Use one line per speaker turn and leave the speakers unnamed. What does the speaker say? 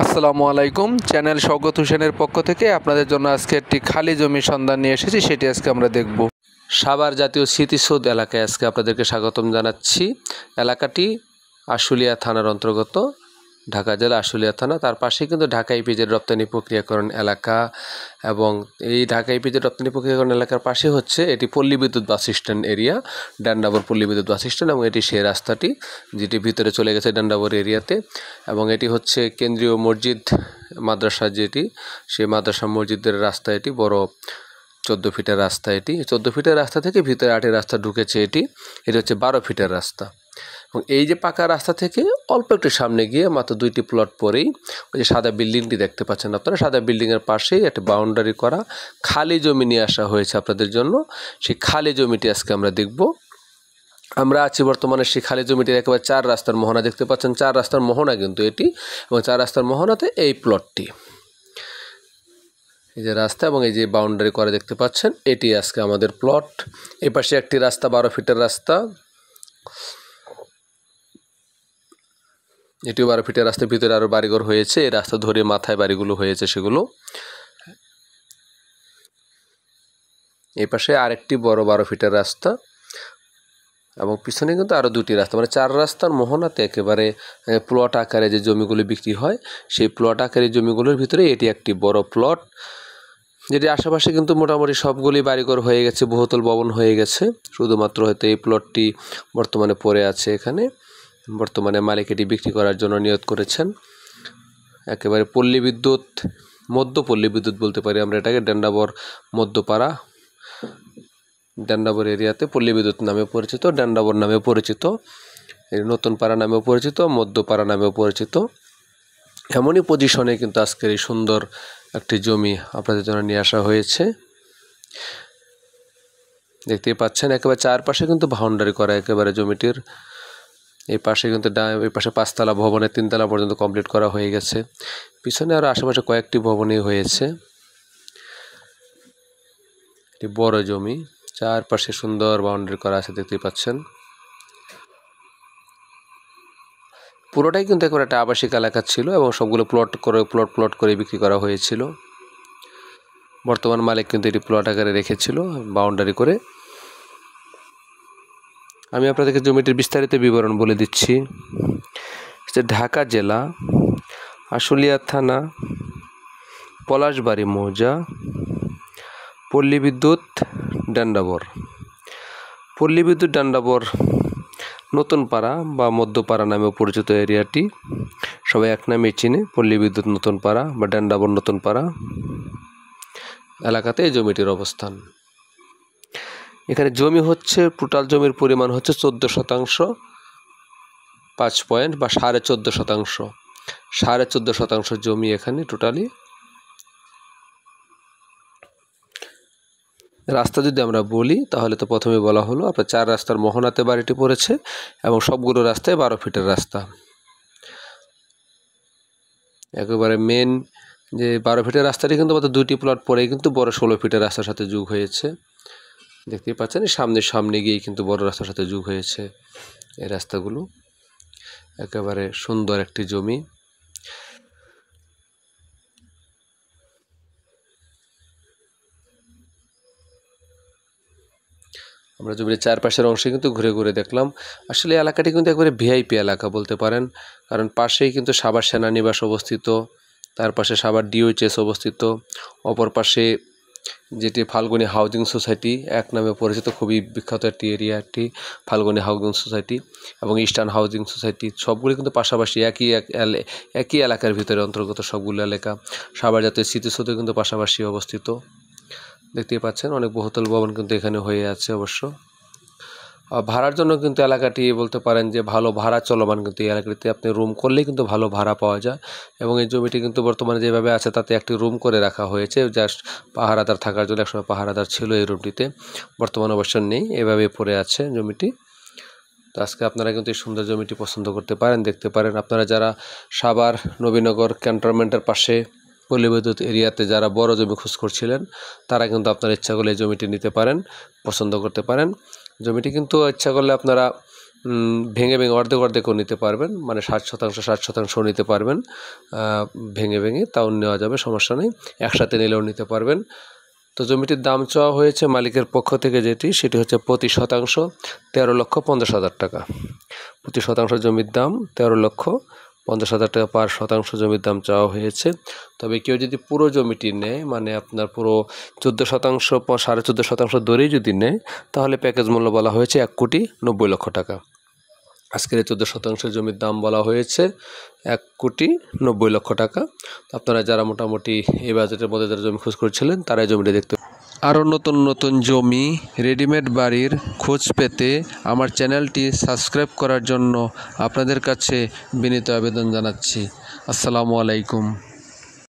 আসসালামু আলাইকুম। চ্যানেল শওকত হোসেনের পক্ষ থেকে আপনাদের জন্য আজকে একটি খালি জমির সন্ধান নিয়ে এসেছি, সেটি আজকে আমরা দেখব। সাভার জাতীয় স্মৃতিসৌধ এলাকায় আজকে আপনাদেরকে স্বাগতম জানাচ্ছি। এলাকাটি আশুলিয়া থানার অন্তর্গত, ঢাকা জেলা আশুলিয়া থানা। তার পাশেই কিন্তু ঢাকা ইপিজেড রপ্তানি প্রক্রিয়াকরণ এলাকা, এবং এই ঢাকা ইপিজেড রপ্তানি প্রক্রিয়াকরণ এলাকার পাশে হচ্ছে এটি পল্লী বিদ্যুৎ বাস স্ট্যান্ড এরিয়া, ডান্ডাবর পল্লী বিদ্যুৎ বাস স্ট্যান্ড, এবং এটি সেই রাস্তাটি যেটি ভিতরে চলে গেছে ডান্ডাবর এরিয়াতে। এবং এটি হচ্ছে কেন্দ্রীয় মসজিদ মাদ্রাসা, যেটি সেই মাদ্রাসা মসজিদের রাস্তা। এটি বড় 14 ফিটের রাস্তা। এটি 14 ফিটের রাস্তা থেকে ভিতরে 8 রাস্তা ঢুকেছে। এটি হচ্ছে 12 ফিটের রাস্তা। এবং এই যে পাকা রাস্তা থেকে অল্প একটু সামনে গিয়ে মাত্র 2টি প্লট পরেই ওই যে সাদা বিল্ডিংটি দেখতে পাচ্ছেন আপনারা, সাদা বিল্ডিংয়ের পাশেই একটা বাউন্ডারি করা খালি জমি নিয়ে আসা হয়েছে আপনাদের জন্য। সেই খালি জমিটি আজকে আমরা দেখব। আমরা আছি বর্তমানে সেই খালি জমিটির একেবারে 4 রাস্তার মোহনা দেখতে পাচ্ছেন। 4 রাস্তার মোহনা কিন্তু এটি, এবং 4 রাস্তার মোহনাতে এই প্লটটি, এই যে রাস্তা এবং এই যে বাউন্ডারি করে দেখতে পাচ্ছেন, এটি আজকে আমাদের প্লট। এই পাশে একটি রাস্তা 12 ফিটের রাস্তা, এটিও 12 ফিটের রাস্তার ভিতরে আরও বাড়িঘর হয়েছে। এই রাস্তা ধরে মাথায় বাড়িগুলো হয়েছে সেগুলো। এই পাশে আরেকটি বড় 12 ফিটের রাস্তা, এবং পিছনে কিন্তু আরও 2টি রাস্তা, মানে 4 রাস্তার মোহনাতে একেবারে প্লট আকারে যে জমিগুলো বিক্রি হয়, সেই প্লট আকারে জমিগুলোর ভিতরে এটি একটি বড় প্লট, যেটি আশেপাশে কিন্তু মোটামুটি সবগুলি বাড়িঘর হয়ে গেছে, বহুতল ভবন হয়ে গেছে। শুধুমাত্র হয়তো এই প্লটটি বর্তমানে পড়ে আছে এখানে। বর্তমানে মালিক এটি বিক্রি করার জন্য নিয়ত করেছেন। একেবারে পল্লী বিদ্যুৎ, মধ্য পল্লী বিদ্যুৎ বলতে পারি আমরা এটাকে, ডান্ডাবর মধ্যপাড়া, ডান্ডাবর এরিয়াতে পল্লী বিদ্যুৎ নামে পরিচিত, ডান্ডাবর নামে পরিচিত, নতুন পাড়া নামেও পরিচিত, মধ্যপাড়া নামেও পরিচিত। এমনই পজিশনে কিন্তু আজকের এই সুন্দর একটি জমি আপনাদের জন্য নিয়ে আসা হয়েছে। দেখতেই পাচ্ছেন একেবারে চারপাশে কিন্তু বাউন্ডারি করা একেবারে জমিটির। এই পাশে কিন্তু এই পাশে 5 তলা ভবনের 3 তলা পর্যন্ত কমপ্লিট করা হয়ে গেছে। পিছনে আরও আশেপাশে কয়েকটি ভবনই হয়েছে। একটি বড় জমি, চারপাশে সুন্দর বাউন্ডারি করা আছে দেখতেই পাচ্ছেন। পুরোটাই কিন্তু একবার একটা আবাসিক এলাকা ছিল, এবং সবগুলো প্লট করে বিক্রি করা হয়েছিল। বর্তমান মালিক কিন্তু এটি প্লট আকারে রেখেছিল বাউন্ডারি করে। আমি আপনাদেরকে জমিটির বিস্তারিত বিবরণ বলে দিচ্ছি। ঢাকা জেলা আশুলিয়া থানা, পলাশবাড়ি মৌজা, পল্লী বিদ্যুৎ ডান্ডাবর। পল্লী বিদ্যুৎ ডান্ডাবর নতুন পাড়া বা মধ্যপাড়া নামেও পরিচিত এরিয়াটি, সবাই এক নামেই চিনে, পল্লী বিদ্যুৎ নতুন পাড়া বা ডান্ডাবর নতুন পাড়া এলাকাতে এই জমিটির অবস্থান। এখানে জমি হচ্ছে, টোটাল জমির পরিমাণ হচ্ছে 14% 5 পয়েন্ট বা 14.5%। 14.5% জমি এখানে টোটালি। রাস্তা যদি আমরা বলি তাহলে তো প্রথমে বলা হলো আপনার 4 রাস্তার মোহনাতে বাড়িটি পড়েছে, এবং সবগুলো রাস্তায় 12 ফিটের রাস্তা। একেবারে মেন যে 12 ফিটের রাস্তাটি কিন্তু মাত্র 2টি প্লট পরেই কিন্তু বড় 16 ফিটের রাস্তার সাথে যোগ হয়েছে। দেখতেই পাচ্ছেন সামনে গিয়েই কিন্তু বড় রাস্তার সাথে যোগ হয়েছে এই রাস্তাগুলো। একেবারে সুন্দর একটি জমি। আমরা জমির চারপাশের অংশে কিন্তু ঘুরে ঘুরে দেখলাম। আসলে এলাকাটি কিন্তু একবারে ভিআইপি এলাকা বলতে পারেন, কারণ পাশেই কিন্তু সাভার সেনানিবাস অবস্থিত, তার পাশে সাভার ডিওএইচএস অবস্থিত, অপর পাশে যেটি ফাল্গুনী হাউজিং সোসাইটি এক নামে পরিচিত, খুবই বিখ্যাত একটি এরিয়া, একটি ফাল্গুনী হাউজিং সোসাইটি এবং ইস্টার্ন হাউজিং সোসাইটি, সবগুলি কিন্তু পাশাপাশি একই এলাকার ভিতরে অন্তর্গত সবগুলো এলাকা। সাভার জাতীয় স্মৃতিসৌধ কিন্তু পাশাপাশি অবস্থিত। দেখতেই পাচ্ছেন অনেক বহুতল ভবন কিন্তু এখানে হয়ে আছে। অবশ্য ভাড়ার জন্য কিন্তু এলাকাটি বলতে পারেন যে ভালো ভাড়া চলমান, কিন্তু এই এলাকাটিতে আপনি রুম করলেই কিন্তু ভালো ভাড়া পাওয়া যায়। এবং এই জমিটি কিন্তু বর্তমানে যেভাবে আছে তাতে একটি রুম করে রাখা হয়েছে, জাস্ট পাহারাদার থাকার জন্য। একসময় পাহারাদার ছিল এই রুমটিতে, বর্তমানে অবশ্য নেই, এভাবে পড়ে আছে জমিটি। তো আজকে আপনারা কিন্তু এই সুন্দর জমিটি পছন্দ করতে পারেন, দেখতে পারেন। আপনারা যারা সাভার নবীনগর ক্যান্টনমেন্টের পাশে পল্লী বিদ্যুৎ এরিয়াতে যারা বড় জমি খোঁজ করছিলেন, তারা কিন্তু আপনার ইচ্ছা করলে এই জমিটি নিতে পারেন, পছন্দ করতে পারেন। জমিটি কিন্তু ইচ্ছা করলে আপনারা ভেঙে ভেঙে অর্ধেক অর্ধেকও নিতে পারবেন, মানে 60% নিতে পারবেন, ভেঙে ভেঙে তাও নেওয়া যাবে, সমস্যা নেই। একসাথে নিলেও নিতে পারবেন। তো জমিটির দাম চাওয়া হয়েছে মালিকের পক্ষ থেকে সেটি হচ্ছে প্রতি শতাংশ 13,50,000 টাকা। প্রতি শতাংশ জমির দাম 13,50,000 টাকা পার শতাংশ জমির দাম চাওয়া হয়েছে। তবে কেউ যদি পুরো জমিটি নেয়, মানে আপনার পুরো 14% 14.5% দরেই যদি নেয়, তাহলে প্যাকেজ মূল্য বলা হয়েছে 1,90,00,000 টাকা। আজকের এই 14% জমির দাম বলা হয়েছে 1,90,00,000 টাকা। আপনারা যারা মোটামুটি এই বাজেটের মধ্যে যারা জমি খোঁজ করছিলেন তারাই জমিটি দেখতে। আরও নতুন নতুন জমি, রেডিমেড বাড়ির খোঁজ পেতে আমার চ্যানেলটি সাবস্ক্রাইব করার জন্য আপনাদের কাছে বিনীত আবেদন জানাচ্ছি। আসসালামু আলাইকুম।